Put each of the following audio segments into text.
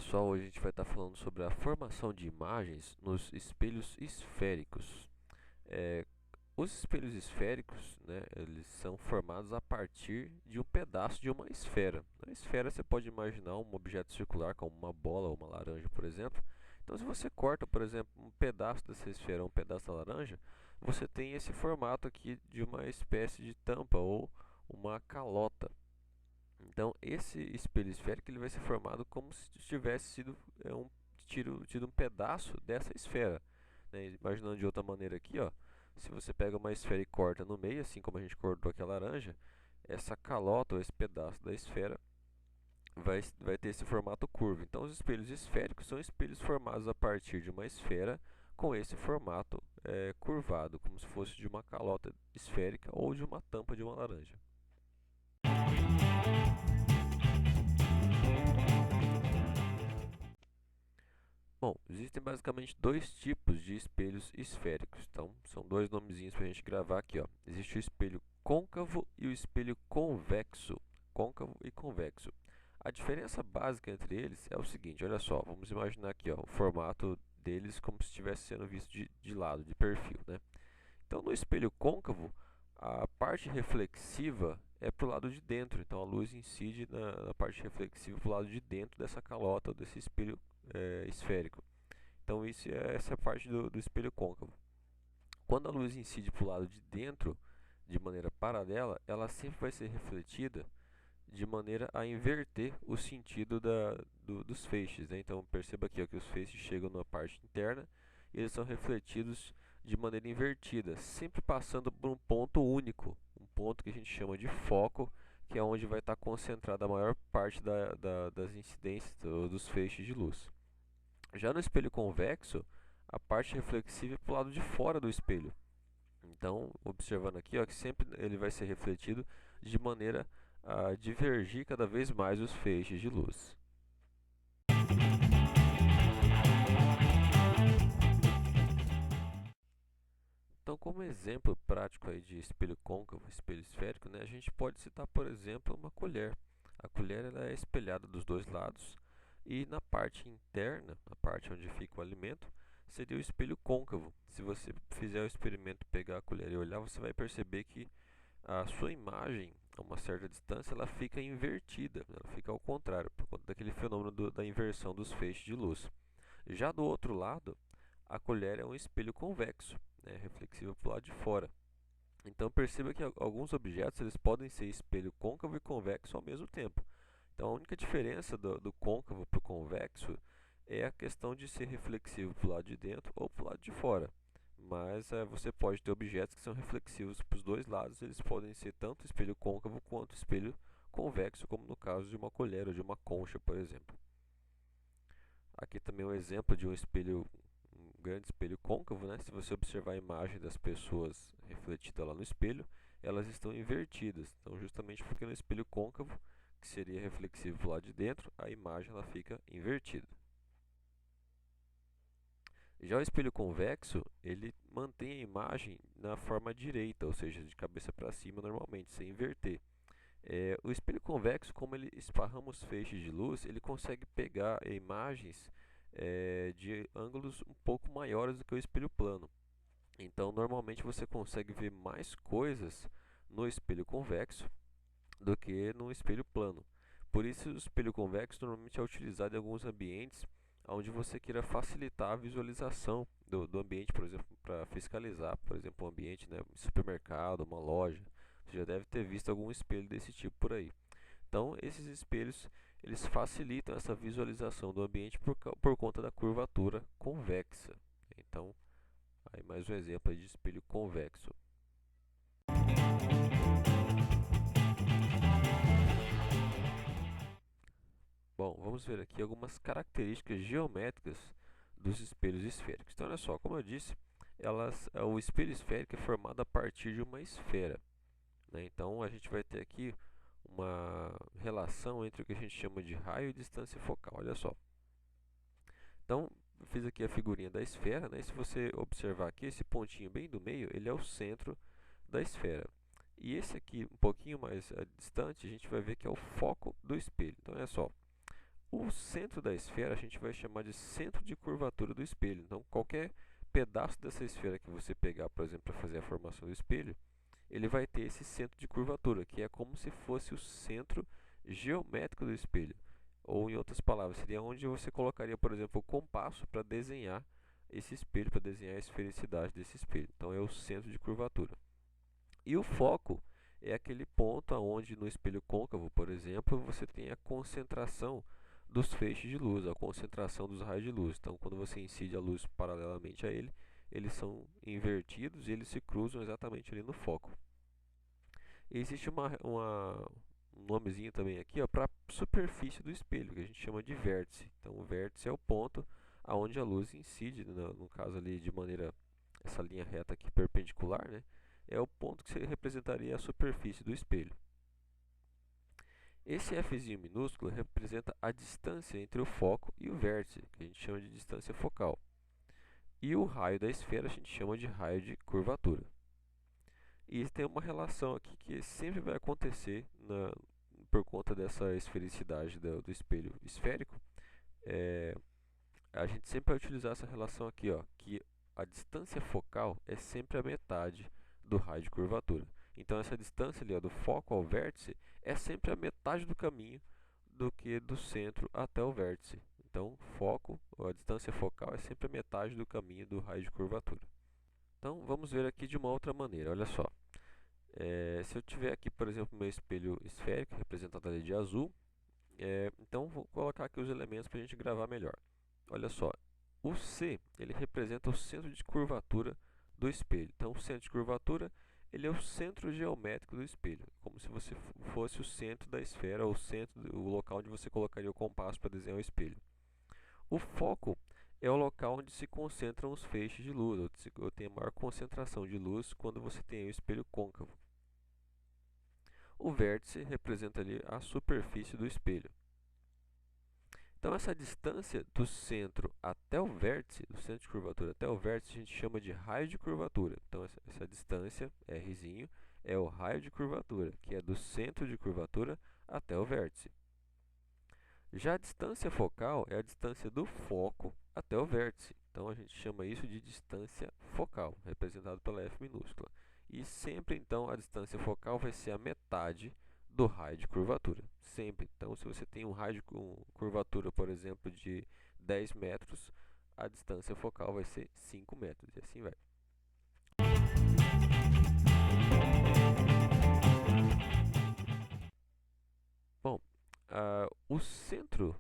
pessoal, hoje a gente vai estar falando sobre a formação de imagens nos espelhos esféricos. É, os espelhos esféricos, né, eles são formados a partir de um pedaço de uma esfera. Na esfera você pode imaginar um objeto circular como uma bola ou uma laranja, por exemplo. Então se você corta, por exemplo, um pedaço dessa esfera, um pedaço da laranja, você tem esse formato aqui de uma espécie de tampa ou uma calota. Então, esse espelho esférico ele vai ser formado como se tivesse sido tido um pedaço dessa esfera, né? Imaginando de outra maneira aqui, ó, se você pega uma esfera e corta no meio, assim como a gente cortou aqui a laranja, essa calota ou esse pedaço da esfera vai ter esse formato curvo. Então, os espelhos esféricos são espelhos formados a partir de uma esfera com esse formato curvado, como se fosse de uma calota esférica ou de uma tampa de uma laranja. Bom, existem basicamente dois tipos de espelhos esféricos. Então, são dois nomezinhos para a gente gravar aqui, ó. Existe o espelho côncavo e o espelho convexo. Côncavo e convexo. A diferença básica entre eles é o seguinte, olha só, vamos imaginar aqui, ó, o formato deles como se estivesse sendo visto de lado, de perfil, né? Então, no espelho côncavo, a parte reflexiva é para o lado de dentro. Então, a luz incide na parte reflexiva para o lado de dentro dessa calota, desse espelho esférico. Então, essa é a parte do espelho côncavo. Quando a luz incide para o lado de dentro, de maneira paralela, ela sempre vai ser refletida de maneira a inverter o sentido dos feixes, né? Então perceba aqui ó, que os feixes chegam na parte interna e eles são refletidos de maneira invertida, sempre passando por um ponto único, um ponto que a gente chama de foco, que é onde vai estar concentrada a maior parte das incidências dos feixes de luz. Já no espelho convexo, a parte reflexiva é para o lado de fora do espelho. Então, observando aqui, ó, que sempre ele vai ser refletido de maneira a divergir cada vez mais os feixes de luz. Então, como exemplo prático aí de espelho côncavo, espelho esférico, né, a gente pode citar, por exemplo, uma colher. A colher ela é espelhada dos dois lados e na parte interna, a parte onde fica o alimento, seria o espelho côncavo. Se você fizer o experimento, pegar a colher e olhar, você vai perceber que a sua imagem, a uma certa distância, ela fica invertida, ela fica ao contrário, por conta daquele fenômeno da inversão dos feixes de luz. Já do outro lado, a colher é um espelho convexo, né, reflexivo para o lado de fora. Então perceba que alguns objetos eles podem ser espelho côncavo e convexo ao mesmo tempo. Então a única diferença do côncavo para o convexo é a questão de ser reflexivo para o lado de dentro ou para o lado de fora. Mas você pode ter objetos que são reflexivos para os dois lados, eles podem ser tanto espelho côncavo quanto espelho convexo, como no caso de uma colher ou de uma concha, por exemplo. Aqui também um exemplo de um grande espelho côncavo, né? Se você observar a imagem das pessoas refletida lá no espelho, elas estão invertidas. Então, justamente porque no espelho côncavo, que seria reflexivo para o lado de dentro, a imagem ela fica invertida. Já o espelho convexo, ele mantém a imagem na forma direita, ou seja, de cabeça para cima normalmente, sem inverter. O espelho convexo, como ele esparrama os feixes de luz, ele consegue pegar imagens de ângulos um pouco maiores do que o espelho plano. Então, normalmente você consegue ver mais coisas no espelho convexo do que no espelho plano. Por isso, o espelho convexo normalmente é utilizado em alguns ambientes onde você queira facilitar a visualização do ambiente, por exemplo, para fiscalizar, por exemplo, um ambiente, né, um supermercado, uma loja. Você já deve ter visto algum espelho desse tipo por aí. Então, esses espelhos eles facilitam essa visualização do ambiente por conta da curvatura convexa. Então, aí mais um exemplo aí de espelho convexo. Bom, vamos ver aqui algumas características geométricas dos espelhos esféricos. Então, olha só, como eu disse, o espelho esférico é formado a partir de uma esfera, né? Então, a gente vai ter aqui uma relação entre o que a gente chama de raio e distância focal. Olha só. Então, eu fiz aqui a figurinha da esfera, né? E se você observar aqui, esse pontinho bem do meio, ele é o centro da esfera. E esse aqui, um pouquinho mais distante, a gente vai ver que é o foco do espelho. Então, olha só. O centro da esfera a gente vai chamar de centro de curvatura do espelho. Então, qualquer pedaço dessa esfera que você pegar, por exemplo, para fazer a formação do espelho, ele vai ter esse centro de curvatura, que é como se fosse o centro geométrico do espelho. Ou, em outras palavras, seria onde você colocaria, por exemplo, o compasso para desenhar esse espelho, para desenhar a esfericidade desse espelho. Então, é o centro de curvatura. E o foco é aquele ponto onde no espelho côncavo, por exemplo, você tem a concentração dos feixes de luz, a concentração dos raios de luz. Então, quando você incide a luz paralelamente a ele, eles são invertidos e eles se cruzam exatamente ali no foco. E existe um nomezinho também aqui para a superfície do espelho, que a gente chama de vértice. Então, o vértice é o ponto aonde a luz incide, no caso ali de maneira, essa linha reta aqui perpendicular, né? É o ponto que representaria a superfície do espelho. Esse Fzinho minúsculo representa a distância entre o foco e o vértice, que a gente chama de distância focal. E o raio da esfera a gente chama de raio de curvatura. E tem uma relação aqui que sempre vai acontecer por conta dessa esfericidade do espelho esférico. A gente sempre vai utilizar essa relação aqui, ó, que a distância focal é sempre a metade do raio de curvatura. Então essa distância ali, ó, do foco ao vértice é sempre a metade do caminho do que do centro até o vértice. Então foco, a distância focal é sempre a metade do caminho do raio de curvatura. Então vamos ver aqui de uma outra maneira, olha só. Se eu tiver aqui, por exemplo, meu espelho esférico, representado ali de azul, então vou colocar aqui os elementos para a gente gravar melhor. Olha só, o C ele representa o centro de curvatura do espelho. Então, o centro de curvatura ele é o centro geométrico do espelho, como se você fosse o centro da esfera, ou o local onde você colocaria o compasso para desenhar o espelho. O foco é o local onde se concentram os feixes de luz, ou tem a maior concentração de luz quando você tem o espelho côncavo. O vértice representa ali a superfície do espelho. Então, essa distância do centro até o vértice, do centro de curvatura até o vértice, a gente chama de raio de curvatura. Então, essa distância, Rzinho, é o raio de curvatura, que é do centro de curvatura até o vértice. Já a distância focal é a distância do foco até o vértice. Então, a gente chama isso de distância focal, representado pela F minúscula. E sempre, então, a distância focal vai ser a metade do raio de curvatura. Sempre. Então, se você tem um raio de curvatura, por exemplo, de 10 metros, a distância focal vai ser 5 metros. E assim vai. Bom, o centro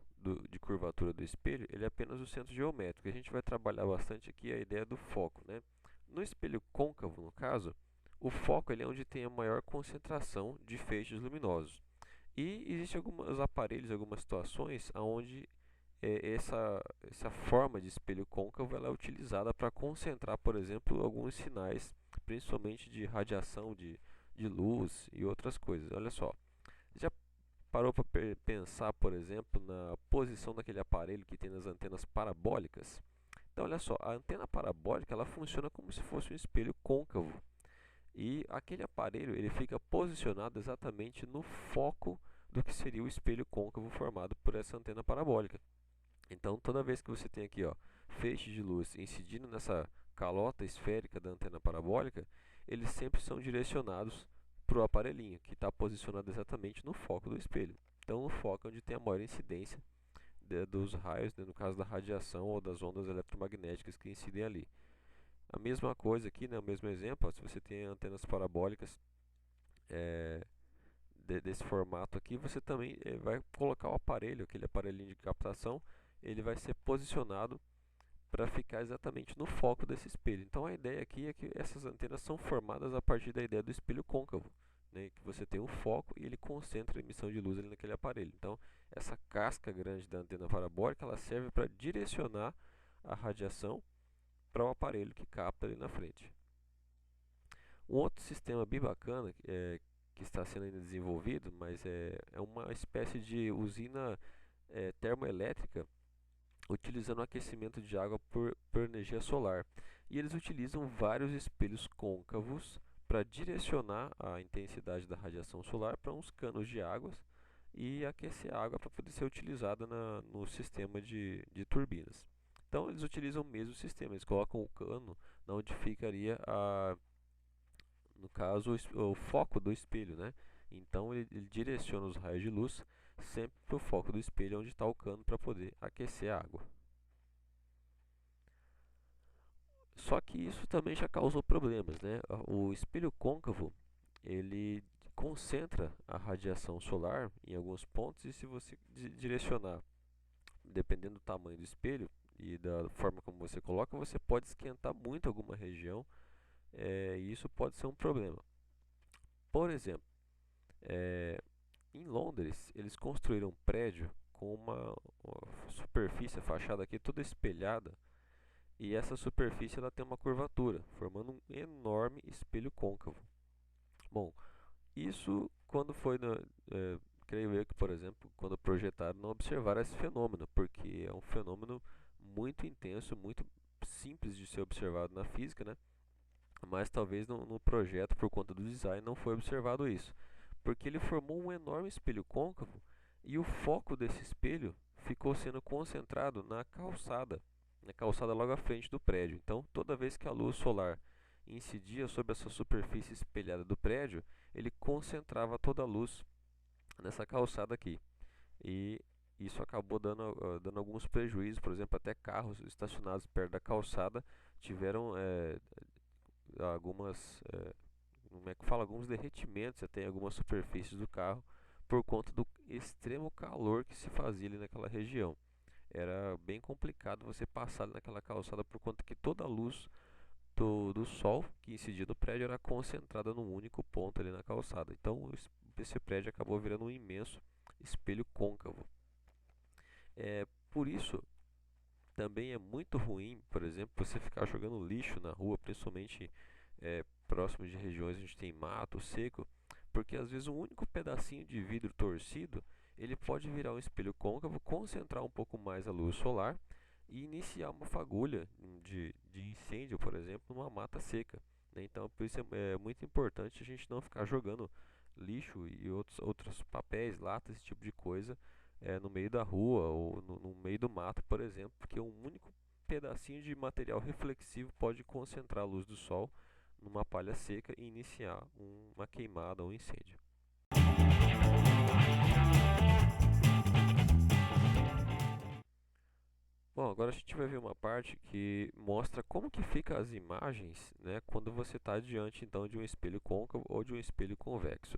de curvatura do espelho ele é apenas o centro geométrico. A gente vai trabalhar bastante aqui a ideia do foco, né? No espelho côncavo, no caso, o foco ele é onde tem a maior concentração de feixes luminosos. E existem alguns aparelhos, algumas situações onde essa forma de espelho côncavo ela é utilizada para concentrar, por exemplo, alguns sinais, principalmente de radiação de luz e outras coisas. Olha só, já parou para pensar, por exemplo, na posição daquele aparelho que tem nas antenas parabólicas? Então, olha só, a antena parabólica ela funciona como se fosse um espelho côncavo. E aquele aparelho ele fica posicionado exatamente no foco do que seria o espelho côncavo formado por essa antena parabólica. Então, toda vez que você tem aqui, ó, feixes de luz incidindo nessa calota esférica da antena parabólica, eles sempre são direcionados para o aparelhinho, que está posicionado exatamente no foco do espelho. Então, o foco é onde tem a maior incidência dos raios, né, no caso da radiação ou das ondas eletromagnéticas que incidem ali. A mesma coisa aqui, né, o mesmo exemplo, ó, se você tem antenas parabólicas desse formato aqui, você também vai colocar o aparelho, aquele aparelhinho de captação, ele vai ser posicionado para ficar exatamente no foco desse espelho. Então a ideia aqui é que essas antenas são formadas a partir da ideia do espelho côncavo, né, que você tem um foco e ele concentra a emissão de luz ali naquele aparelho. Então essa casca grande da antena parabólica ela serve para direcionar a radiação para o aparelho que capta ali na frente. Um outro sistema bem bacana que está sendo ainda desenvolvido, mas é uma espécie de usina termoelétrica utilizando o aquecimento de água por energia solar. E eles utilizam vários espelhos côncavos para direcionar a intensidade da radiação solar para uns canos de águas e aquecer a água para poder ser utilizada no sistema de turbinas. Então eles utilizam o mesmo sistema, eles colocam o cano onde ficaria no caso o foco do espelho, né? Então ele direciona os raios de luz sempre para o foco do espelho onde está o cano para poder aquecer a água. Só que isso também já causou problemas, né? O espelho côncavo ele concentra a radiação solar em alguns pontos e se você direcionar, dependendo do tamanho do espelho e da forma como você coloca, você pode esquentar muito alguma região, e isso pode ser um problema. Por exemplo, em Londres eles construíram um prédio com uma superfície, a fachada aqui toda espelhada, e essa superfície ela tem uma curvatura, formando um enorme espelho côncavo. Bom, isso quando foi creio eu que, por exemplo, quando projetaram, não observaram esse fenômeno, porque é um fenômeno muito intenso, muito simples de ser observado na física, né? Mas talvez no projeto, por conta do design, não foi observado isso, porque ele formou um enorme espelho côncavo e o foco desse espelho ficou sendo concentrado na calçada logo à frente do prédio. Então, toda vez que a luz solar incidia sobre essa superfície espelhada do prédio, ele concentrava toda a luz nessa calçada aqui. E isso acabou dando alguns prejuízos, por exemplo, até carros estacionados perto da calçada tiveram como é que fala, alguns derretimentos até em algumas superfícies do carro por conta do extremo calor que se fazia ali naquela região. Era bem complicado você passar naquela calçada por conta que toda a luz do sol que incidia no prédio era concentrada num único ponto ali na calçada. Então esse prédio acabou virando um imenso espelho côncavo. Por isso também é muito ruim, por exemplo, você ficar jogando lixo na rua, principalmente próximo de regiões onde tem mato seco, porque às vezes um único pedacinho de vidro torcido ele pode virar um espelho côncavo, concentrar um pouco mais a luz solar e iniciar uma fagulha de incêndio, por exemplo, numa mata seca, né? Então, por isso é muito importante a gente não ficar jogando lixo e outros papéis, latas, esse tipo de coisa, no meio da rua ou no meio do mato, por exemplo, porque um único pedacinho de material reflexivo pode concentrar a luz do sol numa palha seca e iniciar uma queimada ou um incêndio. Bom, agora a gente vai ver uma parte que mostra como que fica as imagens, né, quando você está diante então de um espelho côncavo ou de um espelho convexo.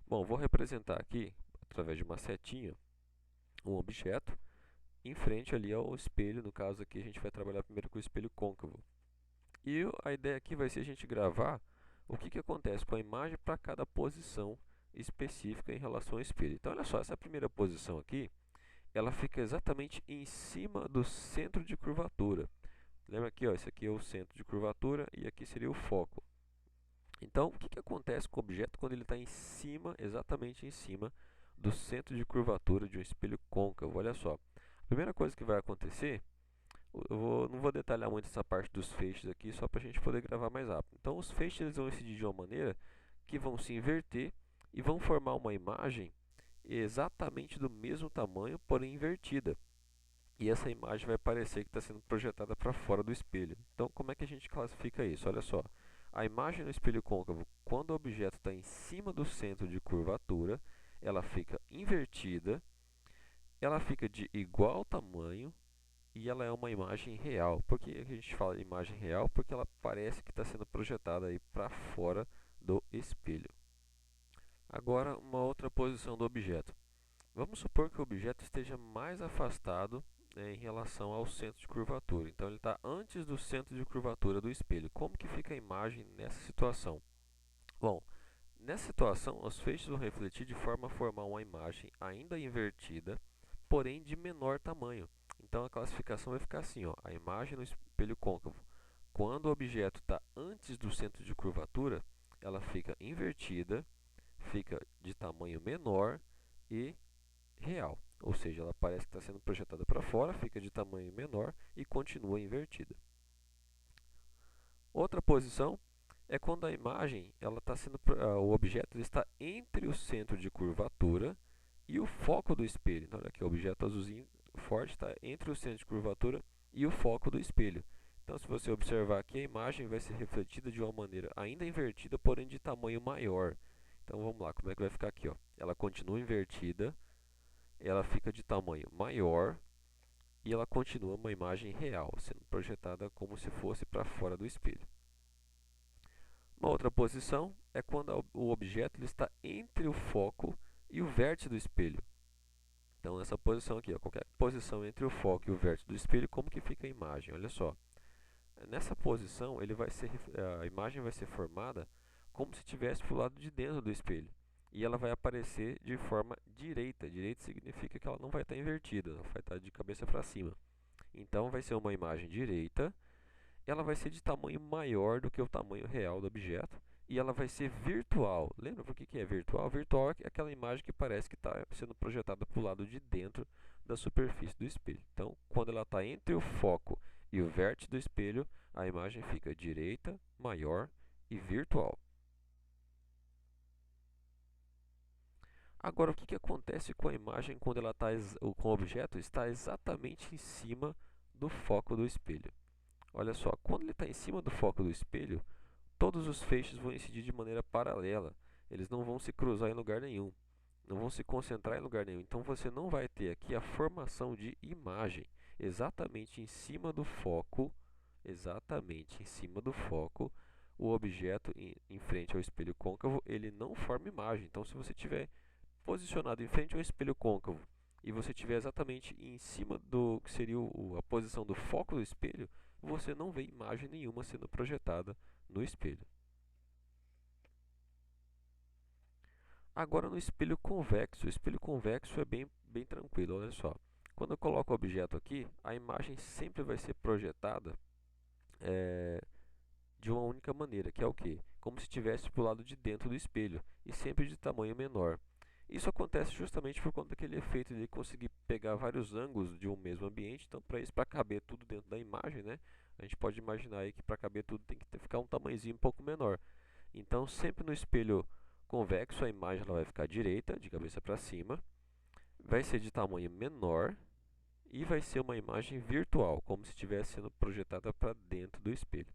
Bom, vou representar aqui, através de uma setinha, um objeto em frente ali ao espelho. No caso aqui a gente vai trabalhar primeiro com o espelho côncavo. E a ideia aqui vai ser a gente gravar o que acontece com a imagem para cada posição específica em relação ao espelho. Então olha só, essa primeira posição aqui, ela fica exatamente em cima do centro de curvatura. Lembra aqui, ó, esse aqui é o centro de curvatura e aqui seria o foco. Então, o que acontece com o objeto quando ele está em cima, exatamente em cima do centro de curvatura de um espelho côncavo? Olha só, a primeira coisa que vai acontecer, não vou detalhar muito essa parte dos feixes aqui, só para a gente poder gravar mais rápido. Então, os feixes eles vão incidir de uma maneira que vão se inverter e vão formar uma imagem exatamente do mesmo tamanho, porém invertida. E essa imagem vai parecer que está sendo projetada para fora do espelho. Então, como é que a gente classifica isso? Olha só, a imagem no espelho côncavo, quando o objeto está em cima do centro de curvatura, ela fica invertida, ela fica de igual tamanho e ela é uma imagem real. Por que a gente fala de imagem real? Porque ela parece que está sendo projetada aí para fora do espelho. Agora, uma outra posição do objeto. Vamos supor que o objeto esteja mais afastado, né, em relação ao centro de curvatura. Então, ele está antes do centro de curvatura do espelho. Como que fica a imagem nessa situação? Bom, nessa situação, os feixes vão refletir de forma a formar uma imagem ainda invertida, porém de menor tamanho. Então, a classificação vai ficar assim, ó, a imagem no espelho côncavo. Quando o objeto está antes do centro de curvatura, ela fica invertida, fica de tamanho menor e real, ou seja, ela parece que está sendo projetada para fora, fica de tamanho menor e continua invertida. Outra posição é quando a imagem, ela está sendo, o objeto ele está entre o centro de curvatura e o foco do espelho. Então, olha aqui, o objeto azulzinho forte está entre o centro de curvatura e o foco do espelho. Então, se você observar aqui, a imagem vai ser refletida de uma maneira ainda invertida, porém de tamanho maior. Então, vamos lá, como é que vai ficar aqui? Ó? Ela continua invertida, ela fica de tamanho maior e ela continua uma imagem real, sendo projetada como se fosse para fora do espelho. Uma outra posição é quando o objeto ele está entre o foco e o vértice do espelho. Então, nessa posição aqui, ó, qualquer posição entre o foco e o vértice do espelho, como que fica a imagem? Olha só. Nessa posição, a imagem vai ser formada como se estivesse para o lado de dentro do espelho. E ela vai aparecer de forma direita. Direita significa que ela não vai estar invertida, ela vai estar de cabeça para cima. Então, vai ser uma imagem direita. Ela vai ser de tamanho maior do que o tamanho real do objeto. E ela vai ser virtual. Lembra por que é virtual? Virtual é aquela imagem que parece que está sendo projetada para o lado de dentro da superfície do espelho. Então, quando ela está entre o foco e o vértice do espelho, a imagem fica direita, maior e virtual. Agora, o que acontece com a imagem quando com o objeto está exatamente em cima do foco do espelho? Olha só, quando ele está em cima do foco do espelho, todos os feixes vão incidir de maneira paralela. Eles não vão se cruzar em lugar nenhum, não vão se concentrar em lugar nenhum. Então você não vai ter aqui a formação de imagem exatamente em cima do foco, o objeto em frente ao espelho côncavo, ele não forma imagem. Então se você tiver posicionado em frente ao espelho côncavo e você estiver exatamente em cima do que seria a posição do foco do espelho, você não vê imagem nenhuma sendo projetada no espelho. Agora no espelho convexo. O espelho convexo é bem tranquilo, olha só. Quando eu coloco o objeto aqui, a imagem sempre vai ser projetada de uma única maneira, que é o quê? Como se estivesse para o lado de dentro do espelho, e sempre de tamanho menor. Isso acontece justamente por conta daquele efeito de conseguir pegar vários ângulos de um mesmo ambiente. Então, para caber tudo dentro da imagem, né, a gente pode imaginar aí que para caber tudo tem que ficar um tamanhozinho um pouco menor. Então, sempre no espelho convexo, a imagem ela vai ficar direita, de cabeça para cima, vai ser de tamanho menor e vai ser uma imagem virtual, como se estivesse sendo projetada para dentro do espelho.